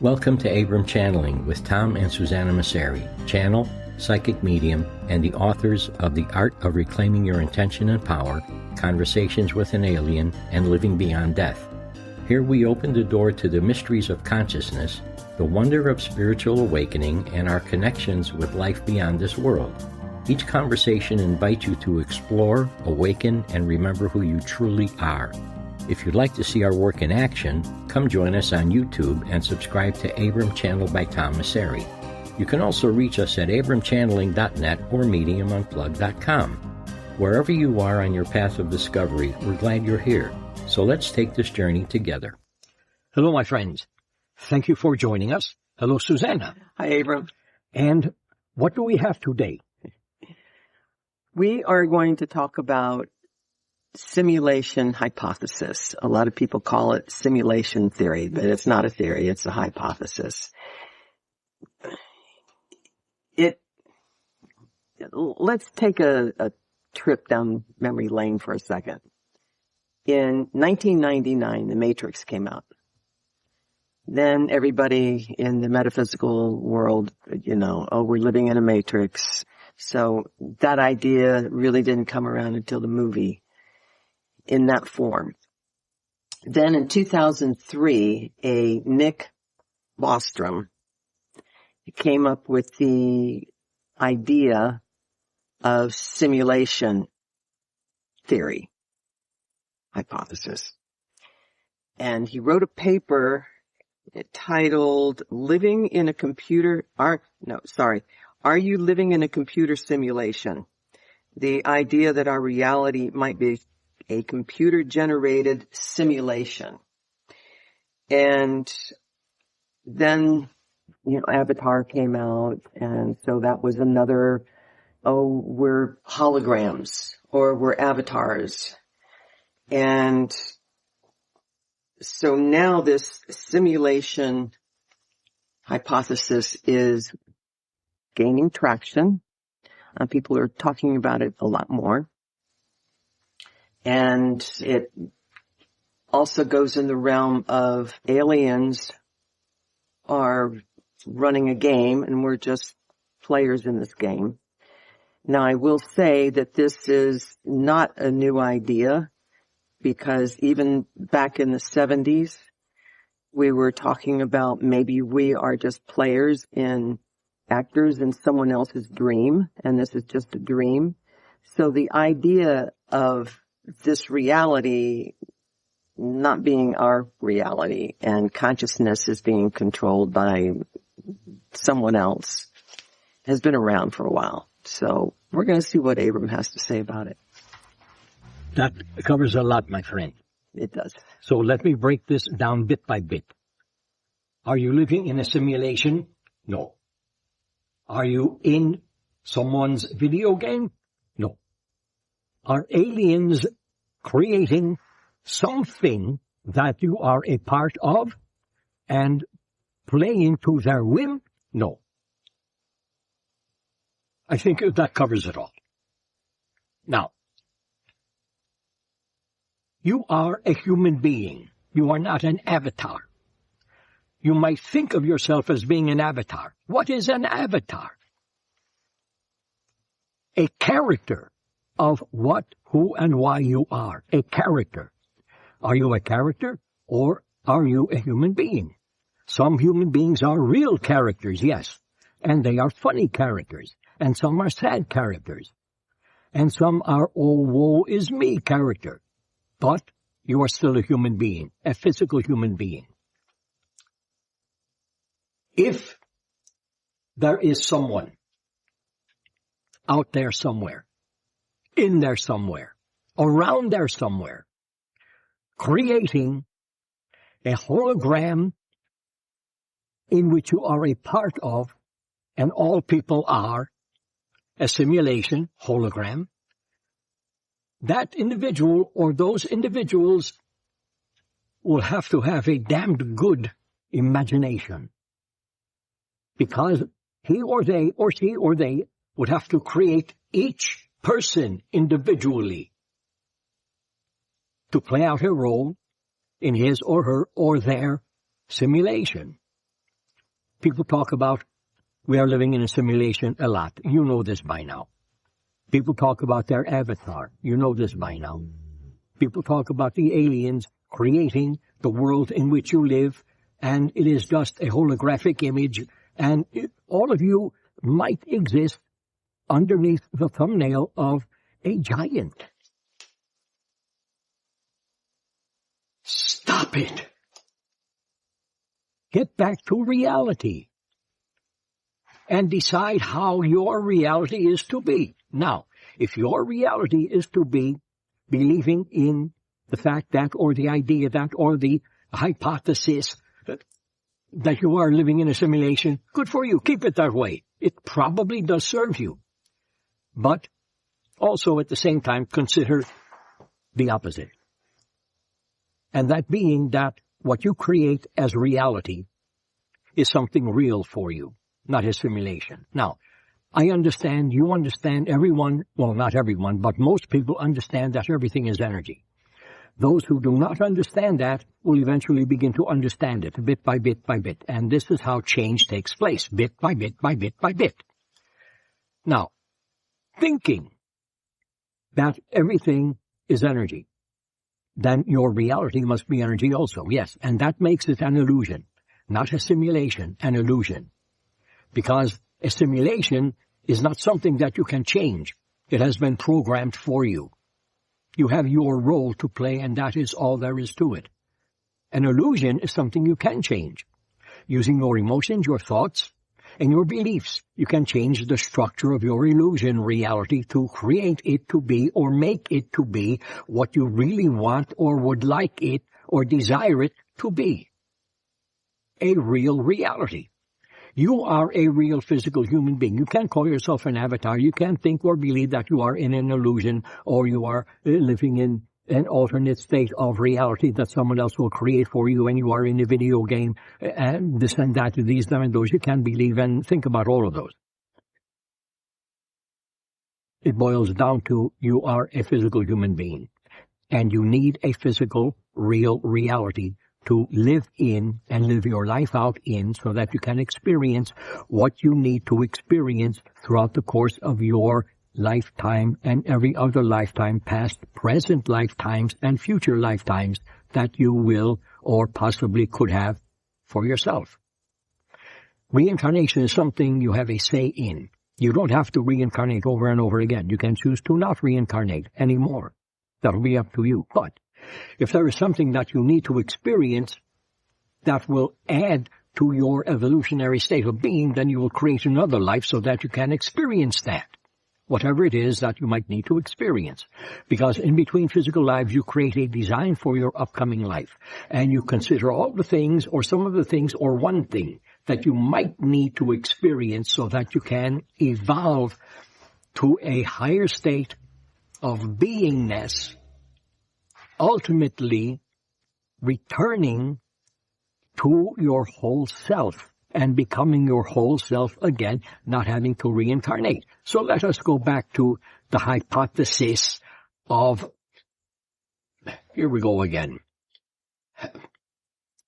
Welcome to Abram Channeling with Tom and Susanna Masseri, channel, psychic medium, and the authors of The Art of Reclaiming Your Intention and Power, Conversations with an Alien, and Living Beyond Death. Here we open the door to the mysteries of consciousness, the wonder of spiritual awakening, and our connections with life beyond this world. Each conversation invites you to explore, awaken, and remember who you truly are. If you'd like to see our work in action, come join us on YouTube and subscribe to Abram Channel by Tom Masseri. You can also reach us at abramchanneling.net or mediumunplug.com. Wherever you are on your path of discovery, we're glad you're here. So let's take this journey together. Hello, my friends. Thank you for joining us. Hello, Susanna. Hi, Abram. And what do we have today? We are going to talk about simulation hypothesis. A lot of people call it simulation theory, but it's not a theory, it's a hypothesis. Let's take a trip down memory lane for a second. In 1999, The Matrix came out. Then everybody in the metaphysical world, we're living in a matrix. So that idea really didn't come around until the movie in that form. Then in 2003, a Nick Bostrom came up with the idea of simulation theory, hypothesis. And he wrote a paper titled Are You Living in a Computer Simulation? The idea that our reality might be a computer-generated simulation. And then, Avatar came out, and so that was another, we're holograms, or we're avatars. And so now this simulation hypothesis is gaining traction. People are talking about it a lot more. And it also goes in the realm of aliens are running a game and we're just players in this game. Now, I will say that this is not a new idea because even back in the 70s, we were talking about maybe we are just players in actors in someone else's dream, and this is just a dream. So the idea of this reality not being our reality and consciousness is being controlled by someone else has been around for a while. So we're going to see what Abram has to say about it. That covers a lot, my friend. It does. So let me break this down bit by bit. Are you living in a simulation? No. Are you in someone's video game? No. Are aliens creating something that you are a part of and playing to their whim? No. I think that covers it all. Now, you are a human being. You are not an avatar. You might think of yourself as being an avatar. What is an avatar? A character of what, who, and why you are. A character. Are you a character or are you a human being? Some human beings are real characters, yes, and they are funny characters, and some are sad characters, and some are, oh, woe is me character. But you are still a human being, a physical human being. If there is someone out there somewhere, in there somewhere, around there somewhere, creating a hologram in which you are a part of, and all people are a simulation hologram, that individual or those individuals will have to have a damned good imagination, because he or they or she or they would have to create each person individually to play out a role in his or her or their simulation. People talk about we are living in a simulation a lot. You know this by now. People talk about their avatar. You know this by now. People talk about the aliens creating the world in which you live, and it is just a holographic image, and all of you might exist underneath the thumbnail of a giant. Stop it. Get back to reality and decide how your reality is to be. Now, if your reality is to be believing in the fact that, or the idea that, or the hypothesis that you are living in a simulation, good for you. Keep it that way. It probably does serve you. But also at the same time, consider the opposite. And that being that what you create as reality is something real for you, not a simulation. Now, I understand, you understand, everyone, well, not everyone, but most people understand that everything is energy. Those who do not understand that will eventually begin to understand it bit by bit by bit. And this is how change takes place, bit by bit by bit by bit. Now, thinking that everything is energy, then your reality must be energy also, yes. And that makes it an illusion, not a simulation, an illusion. Because a simulation is not something that you can change. It has been programmed for you. You have your role to play, and that is all there is to it. An illusion is something you can change. Using your emotions, your thoughts, and your beliefs, you can change the structure of your illusion reality to create it to be or make it to be what you really want or would like it or desire it to be. A real reality. You are a real physical human being. You can't call yourself an avatar. You can't think or believe that you are in an illusion or you are living in an alternate state of reality that someone else will create for you and you are in a video game and this and that, these and those. You can't believe and think about all of those. It boils down to you are a physical human being and you need a physical, real reality to live in and live your life out in so that you can experience what you need to experience throughout the course of your lifetime and every other lifetime, past, present lifetimes, and future lifetimes that you will or possibly could have for yourself. Reincarnation is something you have a say in. You don't have to reincarnate over and over again. You can choose to not reincarnate anymore. That'll be up to you. But if there is something that you need to experience that will add to your evolutionary state of being, then you will create another life so that you can experience that. Whatever it is that you might need to experience. Because in between physical lives, you create a design for your upcoming life. And you consider all the things, or some of the things, or one thing that you might need to experience so that you can evolve to a higher state of beingness, ultimately returning to your whole self and becoming your whole self again, not having to reincarnate. So let us go back to the hypothesis of, here we go again.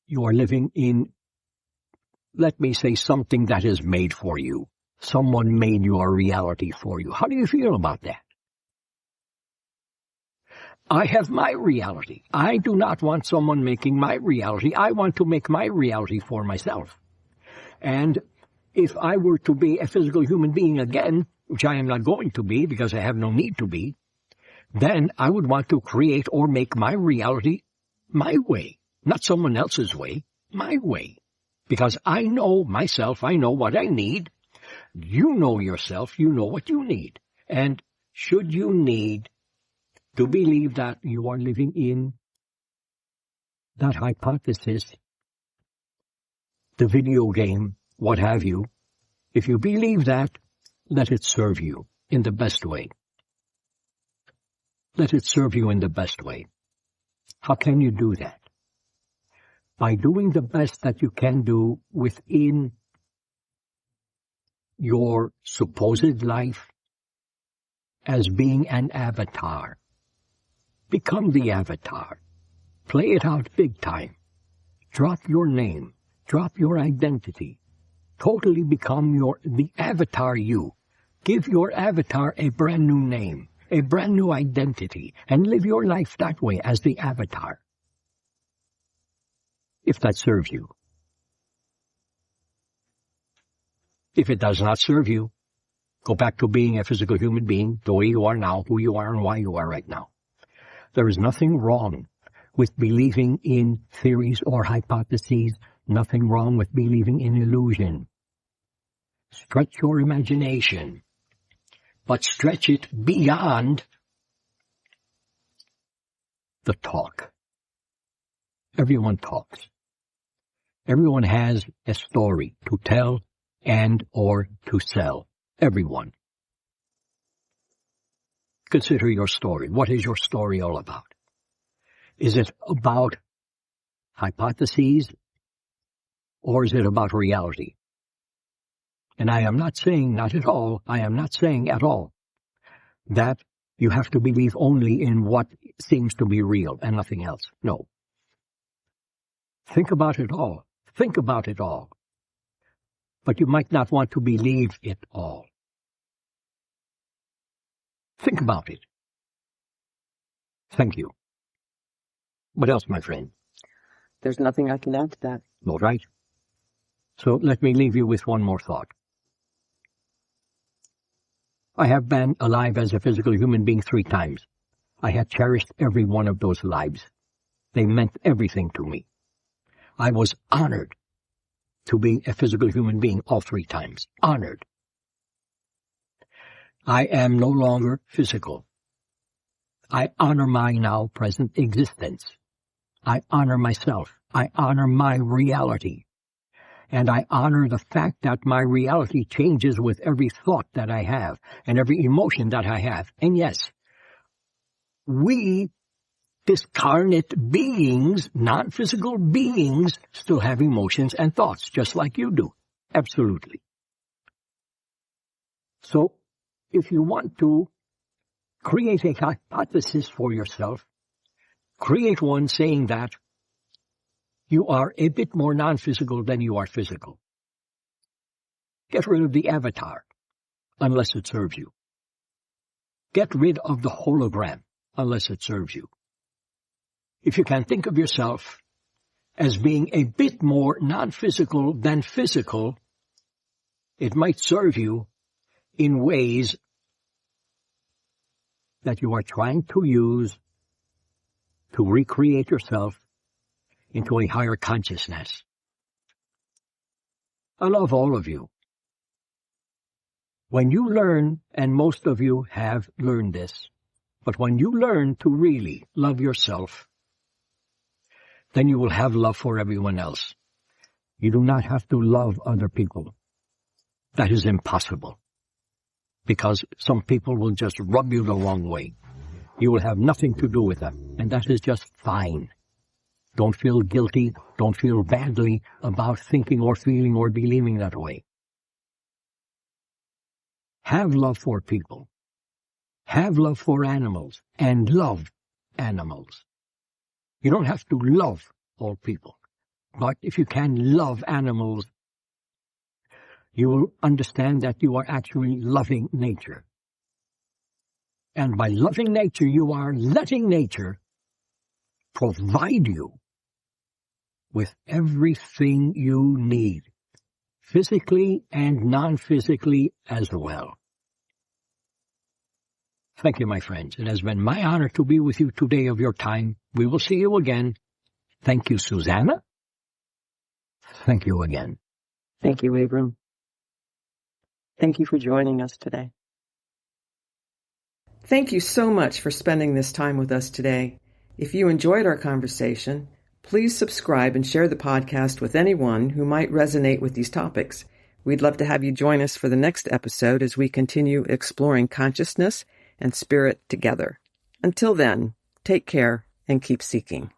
You are living in, let me say, something that is made for you. Someone made your reality for you. How do you feel about that? I have my reality. I do not want someone making my reality. I want to make my reality for myself. And if I were to be a physical human being again, which I am not going to be because I have no need to be, then I would want to create or make my reality my way, not someone else's way, my way. Because I know myself, I know what I need. You know yourself, you know what you need. And should you need to believe that you are living in that hypothesis, the video game, what have you, if you believe that, let it serve you in the best way. Let it serve you in the best way. How can you do that? By doing the best that you can do within your supposed life as being an avatar. Become the avatar. Play it out big time. Drop your name. Drop your identity. Totally become the avatar you. Give your avatar a brand new name, a brand new identity, and live your life that way as the avatar. If that serves you. If it does not serve you, go back to being a physical human being, the way you are now, who you are, and why you are right now. There is nothing wrong with believing in theories or hypotheses, nothing wrong with believing in illusion. Stretch your imagination, but stretch it beyond the talk. Everyone talks. Everyone has a story to tell and or to sell. Everyone. Consider your story. What is your story all about? Is it about hypotheses or is it about reality? And I am not saying not at all, I am not saying at all that you have to believe only in what seems to be real and nothing else. No. Think about it all. Think about it all. But you might not want to believe it all. Think about it. Thank you. What else, my friend? There's nothing I can add to that. All right. So let me leave you with one more thought. I have been alive as a physical human being 3 times. I had cherished every one of those lives. They meant everything to me. I was honored to be a physical human being all 3 times. Honored. I am no longer physical. I honor my now present existence. I honor myself. I honor my reality. And I honor the fact that my reality changes with every thought that I have and every emotion that I have. And yes, we discarnate beings, non-physical beings, still have emotions and thoughts, just like you do. Absolutely. So, if you want to create a hypothesis for yourself, create one saying that you are a bit more non-physical than you are physical. Get rid of the avatar, unless it serves you. Get rid of the hologram, unless it serves you. If you can think of yourself as being a bit more non-physical than physical, it might serve you in ways that you are trying to use to recreate yourself into a higher consciousness. I love all of you. When you learn, and most of you have learned this, but when you learn to really love yourself, then you will have love for everyone else. You do not have to love other people. That is impossible. Because some people will just rub you the wrong way. You will have nothing to do with them, and that is just fine. Don't feel guilty, don't feel badly about thinking or feeling or believing that way. Have love for people. Have love for animals, and love animals. You don't have to love all people, but if you can love animals, you will understand that you are actually loving nature. And by loving nature, you are letting nature provide you with everything you need, physically and non-physically as well. Thank you, my friends. It has been my honor to be with you today of your time. We will see you again. Thank you, Susanna. Thank you again. Thank you, Abram. Thank you for joining us today. Thank you so much for spending this time with us today. If you enjoyed our conversation, please subscribe and share the podcast with anyone who might resonate with these topics. We'd love to have you join us for the next episode as we continue exploring consciousness and spirit together. Until then, take care and keep seeking.